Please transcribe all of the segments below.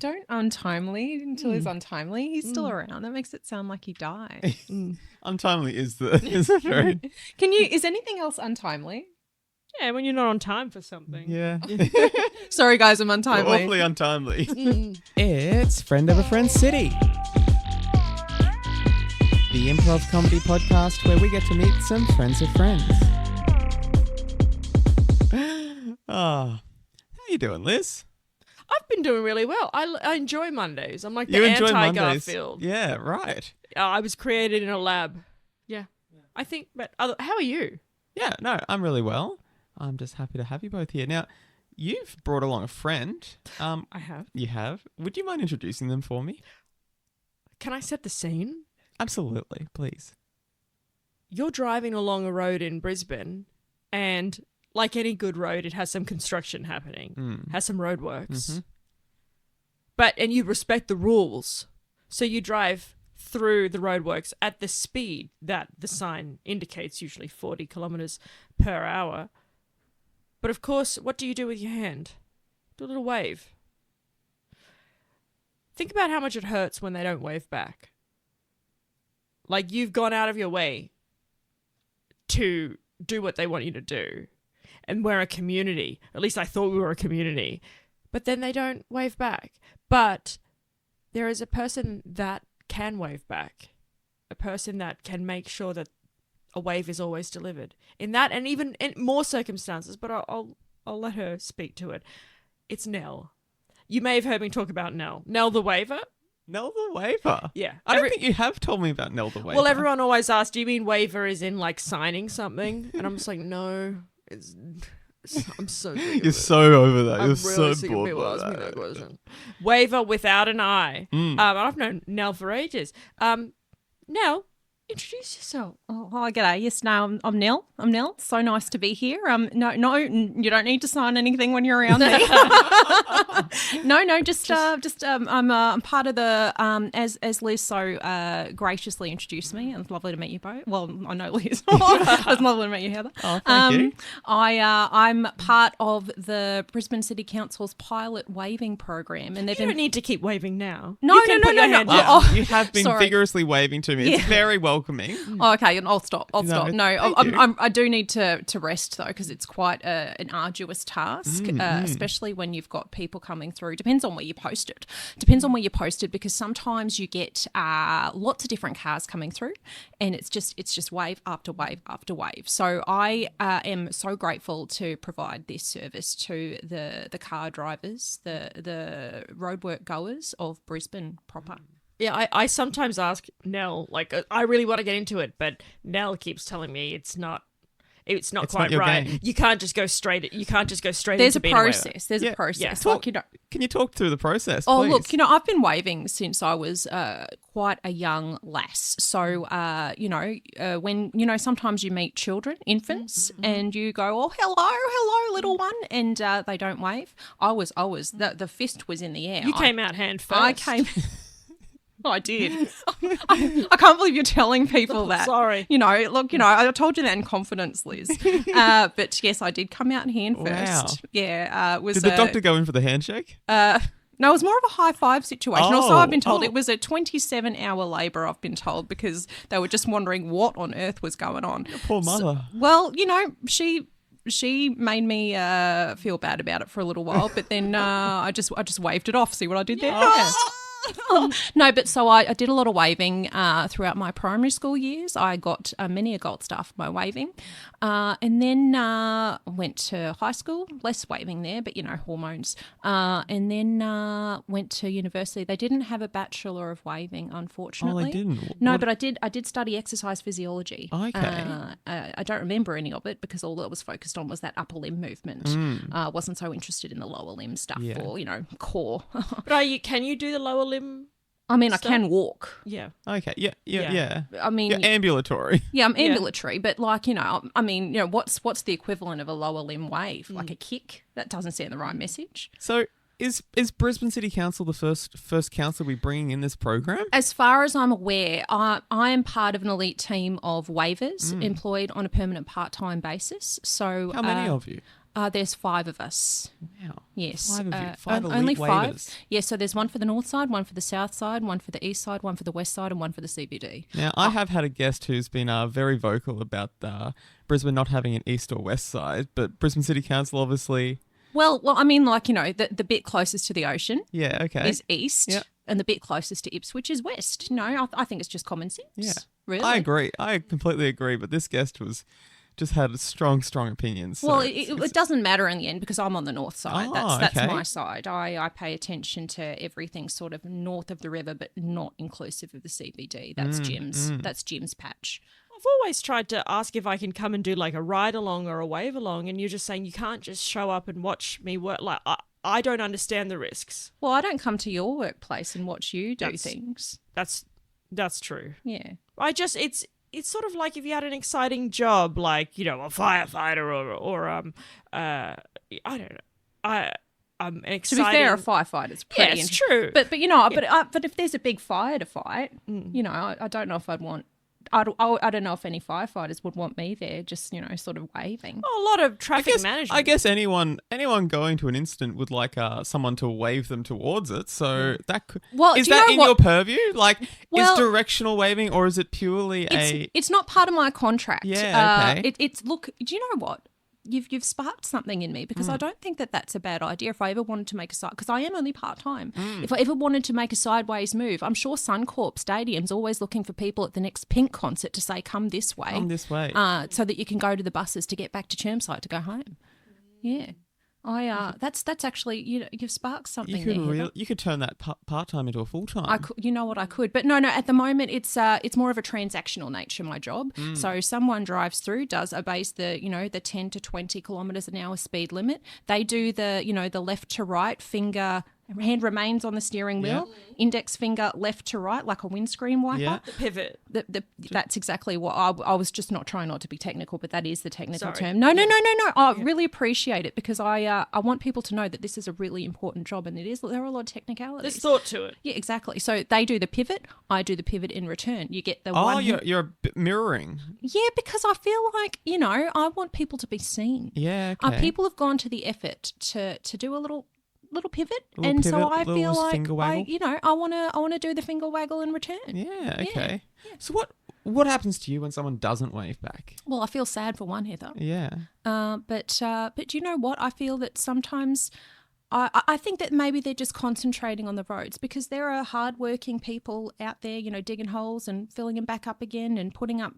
Don't untimely until he's untimely. He's still around. That makes it sound like he died. Untimely is a very Is anything else untimely? Yeah, when you're not on time for something. yeah. Sorry, guys, I'm untimely. Awfully untimely. It's Friend of a Friend City, the improv comedy podcast where we get to meet some friends of friends. How you doing, Liz? I've been doing really well. I enjoy Mondays. I'm like You the enjoy Mondays? anti-Garfield. Yeah, right. I was created in a lab. Yeah. I think, but how are you? Yeah, no, I'm really well. I'm just happy to have you both here. Now, you've brought along a friend. I have. You have. Would you mind introducing them for me? Can I set the scene? Absolutely, please. You're driving along a road in Brisbane, and like any good road, it has some construction happening, has some roadworks. And you respect the rules. So you drive through the roadworks at the speed that the sign indicates, usually 40 kilometers per hour. But of course, what do you do with your hand? Do a little wave. Think about how much it hurts when they don't wave back. Like you've gone out of your way to do what they want you to do. And we're a community. At least I thought we were a community. But then they don't wave back. But there is a person that can wave back. A person that can make sure that a wave is always delivered. In that and even in more circumstances, but I'll let her speak to it. It's Nell. You may have heard me talk about Nell. Nell the waver? Nell the Waver? Yeah. I don't think you have told me about Nell the Waver. Well, everyone always asks, do you mean waver is in like signing something? And I'm just like, no. I'm so sick of You're it. so over that. I'm You're really so sick of bored people by asking me that. that question. Waver without an I. I've known Nell for ages. Nell, introduce yourself. Oh, hi, g'day. Yes, no, I'm Nell. I'm Nell. So nice to be here. No, you don't need to sign anything when you're around me. I'm part of the as Liz so graciously introduced me, and it's lovely to meet you both. Well, I know Liz. It's lovely to meet you, Heather. Oh, thank you. I'm part of the Brisbane City Council's pilot waving program, and You don't need to keep waving now. No, You can no, put no, your no. hand Oh, down. oh. You have been Sorry. vigorously waving to me. It's Yeah. very welcoming. Oh, okay, and I'll stop. No, No, thank you. I do need to rest though, because it's quite an arduous task, especially when you've got people coming through. Depends on where you posted. Because sometimes you get lots of different cars coming through, and it's just wave after wave after wave. So I am so grateful to provide this service to the car drivers, the roadwork goers of Brisbane proper. Yeah, I sometimes ask Nell, like, I really want to get into it, but Nell keeps telling me it's not It's quite not your right. game. You can't just go straight. There's into a being waver. process. There's Yeah. a process. Yeah. Like, Can you talk through the process, Oh, please? look, I've been waving since I was quite a young lass. So, when, sometimes you meet children, infants, and you go, oh, hello, little one, and they don't wave. The fist was in the air. You came out hand first. I came... I did. I can't believe you're telling people that. Sorry. I told you that in confidence, Liz. But yes, I did come out hand first. Wow. Yeah. Did the doctor go in for the handshake? No, it was more of a high five situation. Also, Oh, I've been told oh. it was a 27-hour labour, I've been told, because they were just wondering what on earth was going on. Poor mother. Well, she made me feel bad about it for a little while, but then I just waved it off. See what I did there? Yeah. No, but so I did a lot of waving throughout my primary school years. I got many a gold star for my waving. And then went to high school, less waving there, but, hormones. And then went to university. They didn't have a Bachelor of Waving, unfortunately. Oh, they didn't? No, What- but I did study exercise physiology. Okay. I don't remember any of it because all that was focused on was that upper limb movement. Wasn't so interested in the lower limb stuff Yeah. or, core. But can you do the lower limb? I mean, Stuff? I can walk. Yeah. Okay. Yeah. Yeah. I mean, You're ambulatory. yeah, I'm ambulatory, but what's the equivalent of a lower limb wave? Like a kick? That doesn't send the right message. So is Brisbane City Council the first council we're bringing in this program? As far as I'm aware, I am part of an elite team of waivers employed on a permanent part-time basis. So How many of you? There's 5 of us. Wow. Yes. 5 of you. 5 elite only 5. wavers. Yeah, so there's one for the north side, one for the south side, one for the east side, one for the west side, and one for the CBD. Now, I have had a guest who's been very vocal about Brisbane not having an east or west side, but Brisbane City Council obviously... Well, I mean, like, you know, the bit closest to the ocean Yeah, okay. is east, Yep. and the bit closest to Ipswich is west. No, I think it's just common sense. Yeah. Really. I agree. I completely agree, but this guest just had strong opinions. So Well, it doesn't matter in the end because I'm on the north side. Oh, That's okay. my side. I pay attention to everything sort of north of the river, but not inclusive of the CBD. That's Jim's. That's Jim's patch. I've always tried to ask if I can come and do like a ride along or a wave along, and you're just saying you can't just show up and watch me work. Like I don't understand the risks. Well, I don't come to your workplace and watch you do That's- things. That's true. Yeah. It's sort of like if you had an exciting job, like, you know, a firefighter or I don't know, an To exciting. be fair, a firefighter's yeah, pretty. it's true. But you know, but if there's a big fire to fight, you know, I don't know if I'd want. I don't know if any firefighters would want me there, just, you know, sort of waving. a lot of traffic management. I guess anyone going to an incident would like someone to wave them towards it. So that could, Well, is do you that know in what- your purview? Like, Well- is directional waving, or is it purely It's not part of my contract. Yeah, okay. It's look. Do you know what? You've sparked something in me because I don't think that that's a bad idea. If I ever wanted to make a side, because I am only part time. If I ever wanted to make a sideways move, I'm sure Suncorp Stadium's always looking for people at the next Pink concert to say, "Come this way," so that you can go to the buses to get back to Chermside to go home. Yeah. That's actually, you know, you've sparked something. you could turn that part time into a full time. I could, you know what I could, but no. At the moment, it's more of a transactional nature. My job. So someone drives through, obeys the 10 to 20 kilometres an hour speed limit. They do the left to right finger. Hand remains on the steering wheel, index finger left to right like a windscreen wiper. Yeah. the pivot. That's exactly what I was just trying not to be technical, but that is the technical Sorry. term. No. I really appreciate it because I want people to know that this is a really important job, and there are a lot of technicalities. There's thought to it. Yeah, exactly. So they do the pivot, I do the pivot in return. You get the Oh, one. you're a bit mirroring. Yeah, because I feel like, you know, I want people to be seen. Yeah, okay. People have gone to the effort to do a little pivot, Little and so pivot, I feel little like finger waggle. I want to do the finger waggle in return. Yeah, okay. So what happens to you when someone doesn't wave back? Well, I feel sad for one, Heather. Yeah. But you know what? I feel that sometimes I think that maybe they're just concentrating on the roads because there are hardworking people out there, you know, digging holes and filling them back up again and putting up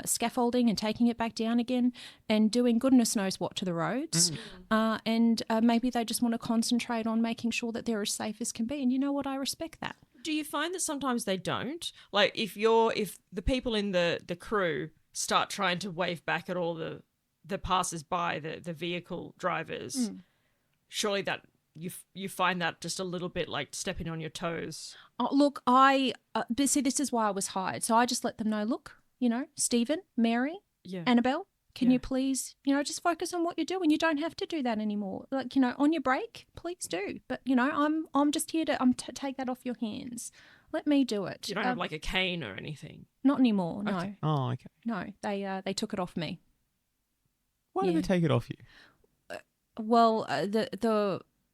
scaffolding and taking it back down again and doing goodness knows what to the roads. And maybe they just want to concentrate on making sure that they're as safe as can be. And you know what? I respect that. Do you find that sometimes they don't? Like if the people in the crew start trying to wave back at all the passers-by, the vehicle drivers, surely that you find that just a little bit like stepping on your toes. Oh, look, but see, this is why I was hired. So I just let them know, look, you know, Stephen, Mary, Annabelle, can you please, you know, just focus on what you're doing. You don't have to do that anymore. Like, you know, on your break, please do. But, you know, I'm just here to take that off your hands. Let me do it. You don't have like a cane or anything. Not anymore, no. Okay. Oh, okay. No, they took it off me. Why did they take it off you? Well,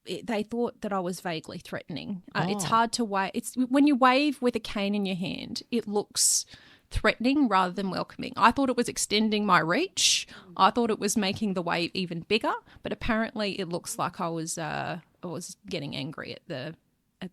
they thought that I was vaguely threatening. It's hard to wave. It's when you wave with a cane in your hand, it looks threatening rather than welcoming. I thought it was extending my reach. I thought it was making the wave even bigger, but apparently it looks like I was getting angry at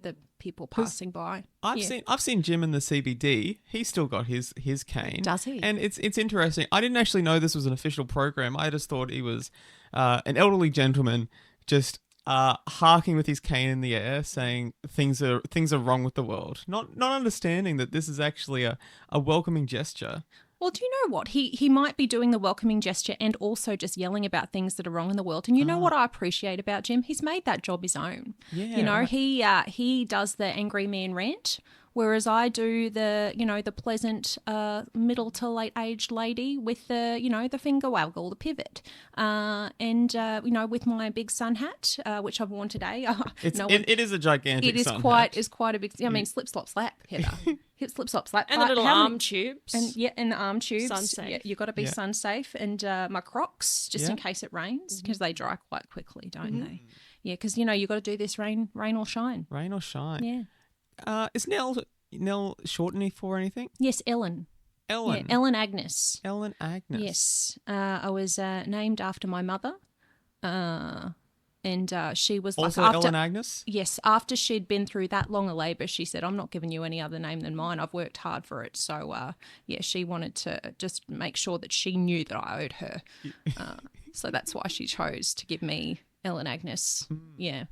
the people passing by. I've seen Jim in the CBD. He's still got his cane. Does he? And it's interesting. I didn't actually know this was an official program. I just thought he was an elderly gentleman just harking with his cane in the air, saying things are wrong with the world. Not understanding that this is actually a welcoming gesture. Well, do you know what? He might be doing the welcoming gesture and also just yelling about things that are wrong in the world. And you know what I appreciate about Jim? He's made that job his own. Yeah, you know, right. he does the angry man rant whereas I do the pleasant middle to late aged lady with the finger waggle, the pivot, and with my big sun hat, which I've worn today. It is a gigantic. It is sun quite hat. is quite a big. I mean, slip slop slap, Heather. Hip slip slop slap, And the little arm tubes. and the arm tubes. Sun safe. Yeah, you got to be sun safe, and my Crocs just in case it rains because they dry quite quickly, don't they? Yeah, because you got to do this rain or shine. Rain or shine. Yeah. Is Nell short for anything? Yes, Ellen. Ellen. Yeah, Ellen Agnes. Ellen Agnes. Yes, I was named after my mother, and she was Also like Ellen Agnes. Yes, after she'd been through that long a labour, she said, "I'm not giving you any other name than mine. I've worked hard for it." So, she wanted to just make sure that she knew that I owed her. So that's why she chose to give me Ellen Agnes. Yeah.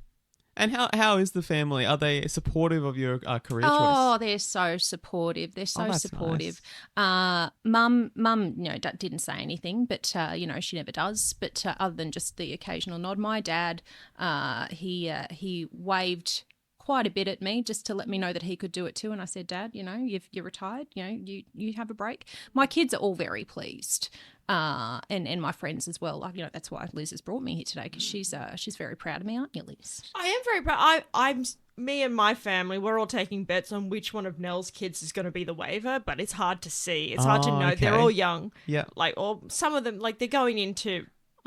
And how is the family? Are they supportive of your career choice? Oh, they're so supportive. They're so that's supportive. Mum, didn't say anything, but she never does. But other than just the occasional nod, my dad, he waved quite a bit at me just to let me know that he could do it too. And I said, Dad, you're retired. You have a break. My kids are all very pleased. And my friends as well. Like, that's why Liz has brought me here today, because she's very proud of me, aren't you, Liz? I am very proud. I'm me and my family, we're all taking bets on which one of Nell's kids is going to be the waver, but it's hard to see. It's hard to know. Okay. They're all young. Yeah. Or some of them, they're going into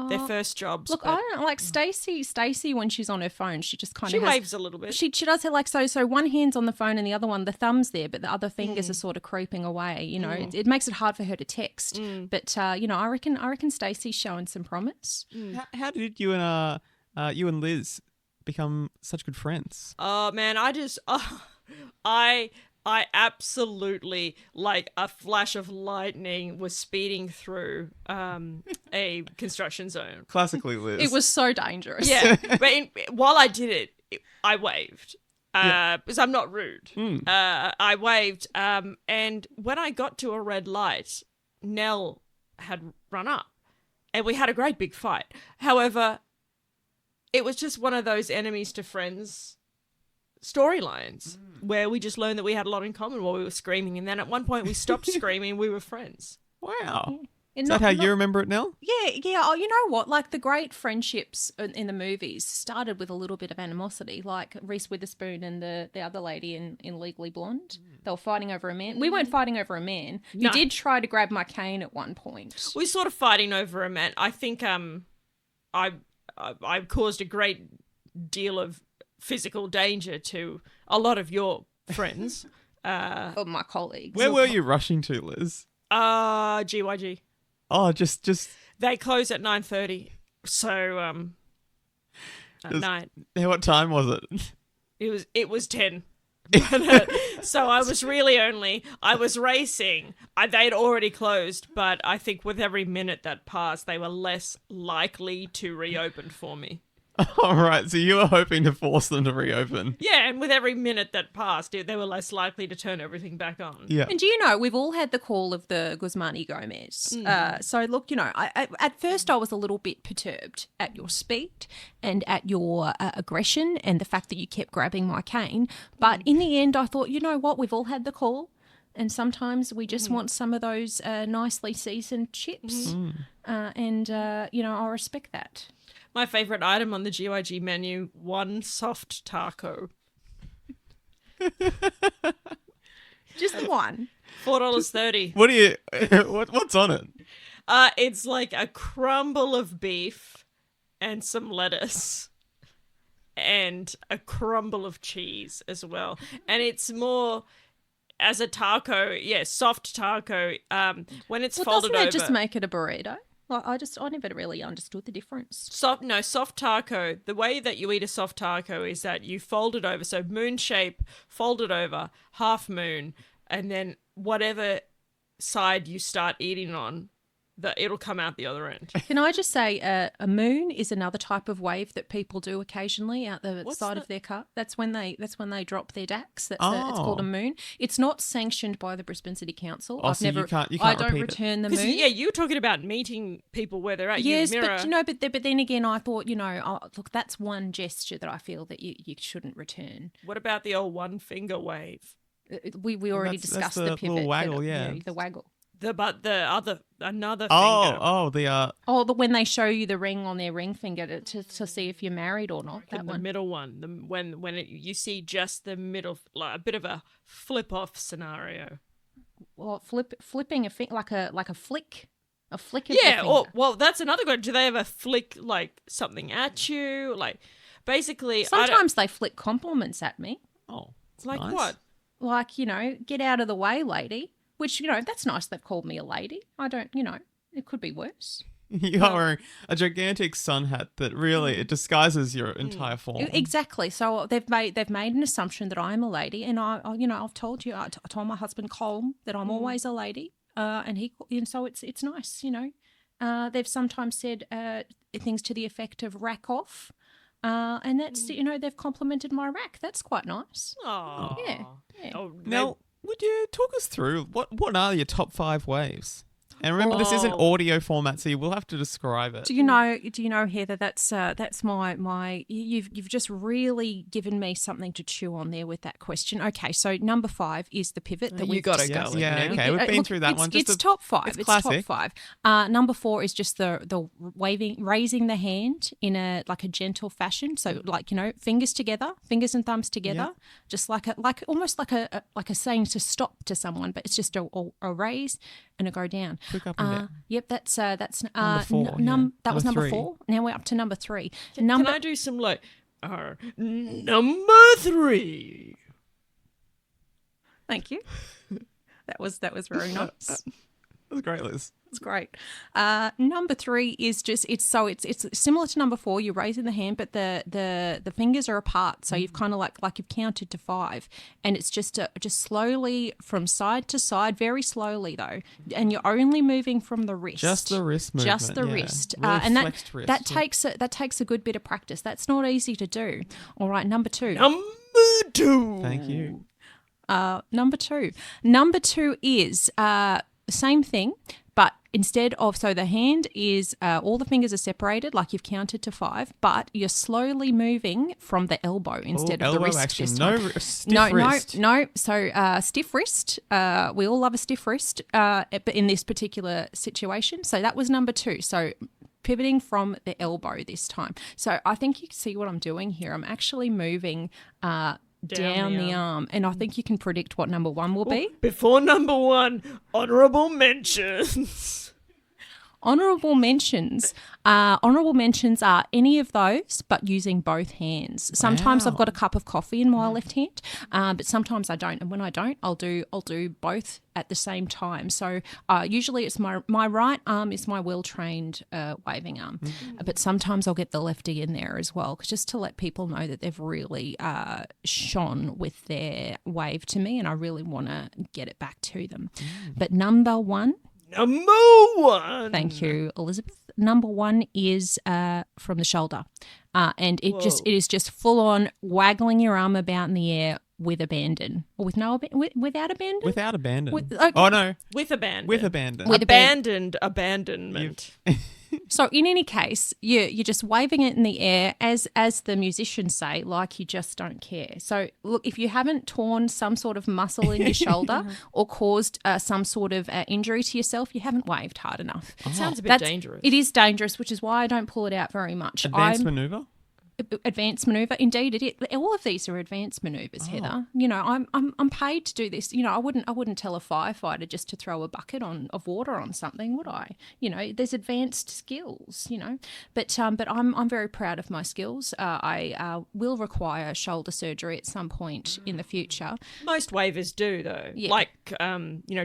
their first jobs. Look, I don't like Stacey when she's on her phone, she just kind of waves a little bit. She does it so one hand's on the phone and the other one, the thumb's there, but the other fingers are sort of creeping away. It makes it hard for her to text. But I reckon Stacey's showing some promise. How did you and Liz become such good friends? Oh man, I absolutely, like a flash of lightning, was speeding through a construction zone. Classically Liz. It was so dangerous. Yeah, but while I did it, I waved because I'm not rude. I waved, and when I got to a red light, Nell had run up, and we had a great big fight. However, it was just one of those enemies to friends storylines where we just learned that we had a lot in common while we were screaming, and then at one point we stopped screaming and we were friends. Wow. And Is that how you remember it, Nell? Yeah. Oh, you know what? Like the great friendships in the movies started with a little bit of animosity, like Rhys Witherspoon and the other lady in Legally Blonde. They were fighting over a man. We weren't fighting over a man. You did try to grab my cane at one point. We were sort of fighting over a man. I think I caused a great deal of physical danger to a lot of your friends. Of my colleagues. Where were you rushing to, Liz? GYG. Oh, just They close at 9:30. So at night. What time was it? It was 10. So I was racing. They'd already closed, but I think with every minute that passed, they were less likely to reopen for me. All right, so you were hoping to force them to reopen. Yeah, and with every minute that passed, they were less likely to turn everything back on. Yeah. And do you know, we've all had the call of the Guzmani Gomez. So look, at first I was a little bit perturbed at your speed and at your aggression and the fact that you kept grabbing my cane. But in the end, I thought, you know what, we've all had the call. And sometimes we just want some of those nicely seasoned chips. And I respect that. My favourite item on the GYG menu, one soft taco. Just the one. $4.30. What do you? What's on it? It's like a crumble of beef and some lettuce and a crumble of cheese as well. And it's more as a taco, soft taco. When it's folded doesn't over, it just make it a burrito? I never really understood the difference. Soft taco, the way that you eat a soft taco is that you fold it over. So moon shape, fold it over, half moon, and then whatever side you start eating on, it'll come out the other end. Can I just say a moon is another type of wave that people do occasionally out the side of their car. That's when they drop their DAX. It's called a moon. It's not sanctioned by the Brisbane City Council. You can't I don't repeat return the Because moon. you were talking about meeting people where they're at. Yes, you mirror. but then again, I thought, look, that's one gesture that I feel that you shouldn't return. What about the old one finger wave? We already That's discussed the the pivot. little waggle, yeah. The waggle. Another finger. When they show you the ring on their ring finger to see if you're married or not. That The one. middle one, you see just the middle, like a bit of a flip-off scenario. Well, flipping a like a flick. A flick of the Yeah, finger. that's another good. Do they ever flick like something at you? Like basically, Sometimes they flick compliments at me. Oh, it's like nice. what? Like, get out of the way, lady. Which, that's nice they've called me a lady. I don't, it could be worse. You are wearing a gigantic sun hat that really it disguises your entire form. Exactly. So they've made an assumption that I'm a lady, and I've told you, I told my husband Colm that I'm always a lady, and so it's nice, They've sometimes said things to the effect of rack off, and that's they've complimented my rack. That's quite nice. Oh, Yeah. Oh, Now, would you talk us through what are your top 5 waves? And remember, this is an audio format, so you will have to describe it. Do you know, Heather? That's my. You've just really given me something to chew on there with that question. Okay, so number 5 is the pivot that You we've gotta discussed. go. Yeah, okay, we've been through that one. It's top 5. It's It's top classic. 5. Number 4 is just the raising the hand in a gentle fashion. So fingers together, fingers and thumbs together, just almost like a saying to stop to someone, but it's just a raise and a go down. Quick up and down. Yep, that's Number 4, that was Number number 3. 4. Now we're up to number 3. Can I do some number 3? Thank you. That was very nice. That was great, Liz. It's great. Number 3 is just it's similar to number 4. You're raising the hand, but the fingers are apart, so you've kind of like you've counted to 5, and it's just slowly from side to side, very slowly though, and you're only moving from the wrist. Just the wrist movement. Just the yeah. wrist, Really and flexed wrist. that takes a good bit of practice. That's not easy to do. All right, number 2. Number 2. Thank you. Number 2. Number 2 is the same thing, but instead of, so the hand is, all the fingers are separated, like you've counted to 5, but you're slowly moving from the elbow instead of the elbow wrist. action. This No time. stiff wrist. No. So stiff wrist. We all love a stiff wrist, but in this particular situation. So that was number 2. So pivoting from the elbow this time. So I think you can see what I'm doing here. I'm actually moving down the arm, and I think you can predict what number 1 will be. Before number 1, honourable mentions. Honourable mentions. Honourable mentions are any of those, but using both hands. Sometimes I've got a cup of coffee in my left hand, but sometimes I don't. And when I don't, I'll do both at the same time. So usually it's my right arm is my well-trained waving arm, but sometimes I'll get the lefty in there as well, just to let people know that they've really shone with their wave to me, and I really want to get it back to them. But number 1. Number 1. Thank you, Elizabeth. Number 1 is from the shoulder, and it is just full on waggling your arm about in the air with abandon, or without abandon. Without abandon. Okay. Oh no. With abandon. With abandon. Abandoned abandonment. So in any case, you're just waving it in the air, as the musicians say, like you just don't care. So look, if you haven't torn some sort of muscle in your shoulder or caused some sort of injury to yourself, you haven't waved hard enough. It sounds a bit dangerous. It is dangerous, which is why I don't pull it out very much. Advanced manoeuvre? Advanced manoeuvre, indeed. All of these are advanced manoeuvres, Heather. I'm paid to do this. I wouldn't tell a firefighter just to throw a bucket of water on something, would I? There's advanced skills. But I'm very proud of my skills. I will require shoulder surgery at some point in the future. Most wavers do, though. Yeah. Like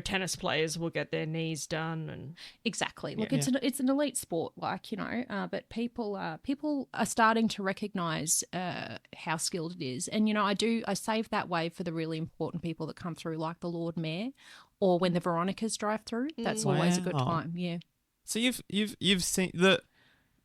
tennis players will get their knees done, and exactly. Look, it's an elite sport, but people are starting to recognise how skilled it is, and I save that wave for the really important people that come through, like the Lord Mayor, or when the Veronicas drive through. That's always a good time. Yeah. So you've seen the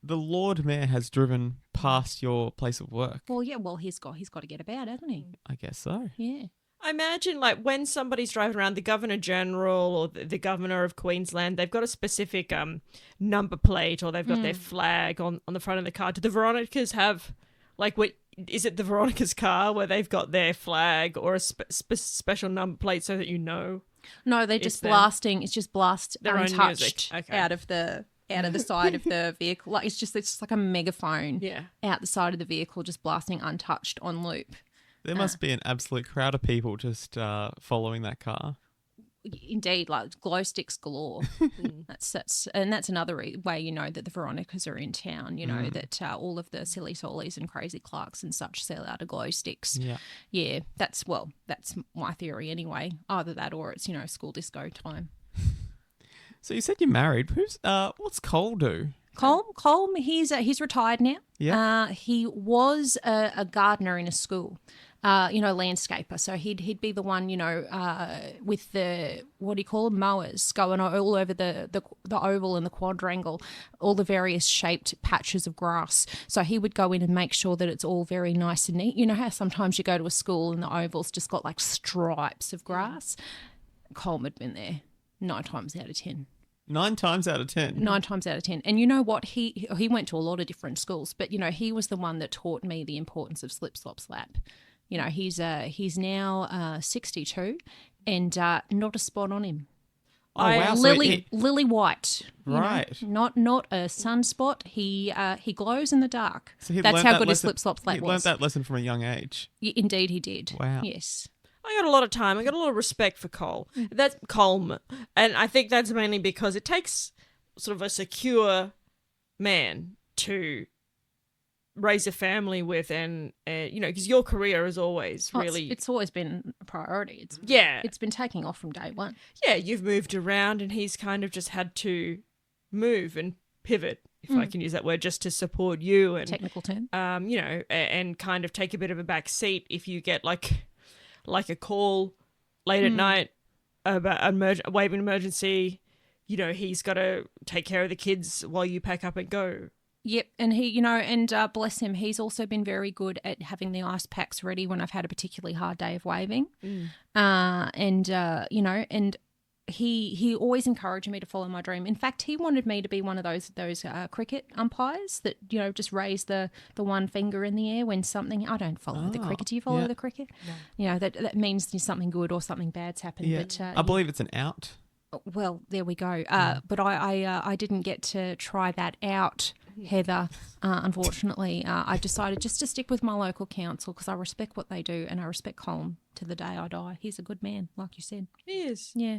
Lord Mayor has driven past your place of work. Well, yeah. Well, he's got to get about, hasn't he? I guess so. Yeah. I imagine, like, when somebody's driving around, the Governor General or the Governor of Queensland, they've got a specific number plate, or they've got their flag on the front of the car. Do the Veronicas have, like, is it the Veronica's car where they've got their flag or a special number plate so that you know? No, they're just blasting. It's just blast Their own untouched music. Okay. out of the side of the vehicle. Like it's just like a megaphone out the side of the vehicle, just blasting untouched on loop. There must be an absolute crowd of people just following that car. Indeed, like glow sticks galore. That's another way you know that the Veronicas are in town. You know that all of the Silly Sollies and Crazy Clarks and such sell out of glow sticks. Yeah. That's my theory anyway. Either that or it's school disco time. So you said you're married. What's Cole do? Cole, he's retired now. Yeah. He was a gardener in a school. Landscaper. So he'd be the one, with the, what do you call them, mowers going all over the oval and the quadrangle, all the various shaped patches of grass. So he would go in and make sure that it's all very nice and neat. You know how sometimes you go to a school and the oval's just got like stripes of grass? Colm had been there 9 times out of 10. 9 times out of 10. 9 times out of 10. And you know what? He went to a lot of different schools, but, he was the one that taught me the importance of slip, slop, slap. He's now 62 and not a spot on him. Oh, wow. Lily white. Right. Not a sunspot. He glows in the dark. So that's how good his slip, slop, slap was. He was. learned that lesson from a young age. Indeed he did. Wow. Yes. I got a lot of time. I got a lot of respect for Cole. That's Colm. And I think that's mainly because it takes sort of a secure man to raise a family with and because your career is always really... It's always been a priority. It's been taking off from day one. Yeah, you've moved around and he's kind of just had to move and pivot, if I can use that word, just to support you. And technical term. And kind of take a bit of a back seat if you get like a call late at night about a waving emergency. He's got to take care of the kids while you pack up and go. Yep, and he, bless him, he's also been very good at having the ice packs ready when I've had a particularly hard day of waving. And he always encouraged me to follow my dream. In fact, he wanted me to be one of those cricket umpires that, just raise the one finger in the air when something... I don't follow the cricket. Do you follow the cricket? No. That means something good or something bad's happened. Yeah. But, I believe it's an out. Well, there we go. But I didn't get to try that out, Heather. Unfortunately, I decided just to stick with my local council because I respect what they do and I respect Colm to the day I die. He's a good man, like you said. He is. Yeah.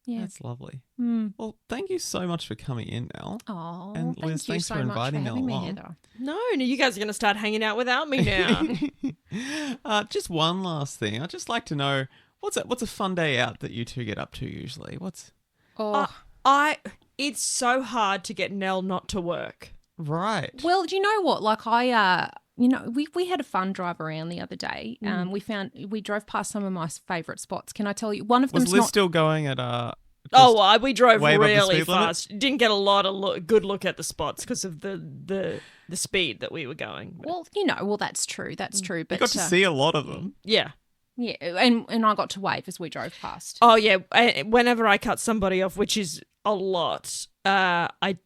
That's lovely. Well, thank you so much for coming in, Nell. Oh, and Liz, thanks for inviting Nell along. No, you guys are going to start hanging out without me now. Just one last thing. I'd just like to know what's a fun day out that you two get up to usually. It's so hard to get Nell not to work. Right. Well, do you know what? Like we had a fun drive around the other day. We drove past some of my favourite spots. Can I tell you? One of them was Liz still going at we drove really fast. Limit? Didn't get a lot of good look at the spots because of the speed that we were going. Well, that's true. That's true. But you got to see a lot of them. Yeah. Yeah, and I got to wave as we drove past. Oh yeah, whenever I cut somebody off, which is a lot, I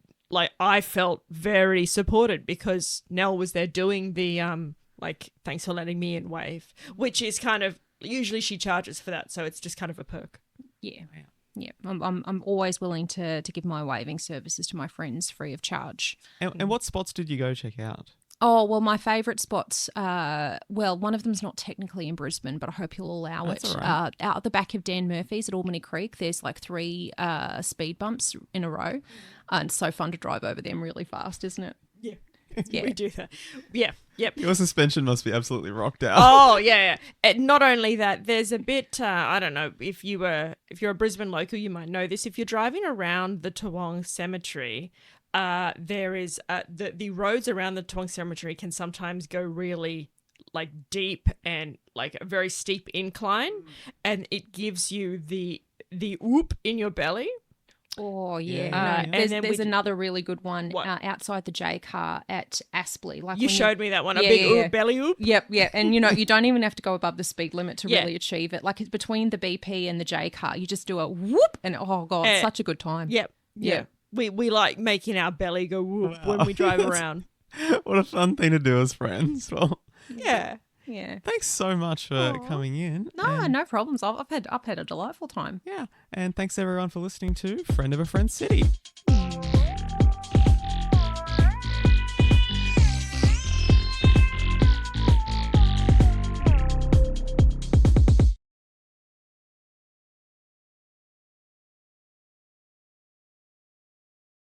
felt very supported because Nell was there doing the thanks for letting me in wave, which is kind of usually she charges for that, so it's just kind of a perk. Yeah. Yeah, I'm always willing to give my waving services to my friends free of charge. And what spots did you go check out? Oh, well, my favourite spots, one of them's not technically in Brisbane, but I hope you'll allow That's it. all right. Out the back of Dan Murphy's at Albany Creek, there's like 3 speed bumps in a row. And it's so fun to drive over them really fast, isn't it? Yeah. Yeah. We do that. Yeah, yep. Your suspension must be absolutely rocked out. Oh, yeah. And not only that, there's a bit, I don't know, if you're a Brisbane local, you might know this. If you're driving around the Toowong Cemetery, there is the roads around the Toowong Cemetery can sometimes go really deep and like a very steep incline, and it gives you the oop in your belly. Oh yeah, and there's another really good one outside the J car at Aspley. Like you showed me that one, a big oop, belly oop. Yep, and you don't even have to go above the speed limit to really achieve it. Like it's between the BP and the J car, you just do a whoop, and oh god, it's such a good time. Yep, yeah. We like making our belly go whoop when we drive around. What a fun thing to do as friends. Well, Yeah. Yeah. Thanks so much for coming in. No, and, no problems. I've had a delightful time. Yeah, and thanks everyone for listening to Friend of a Friend City.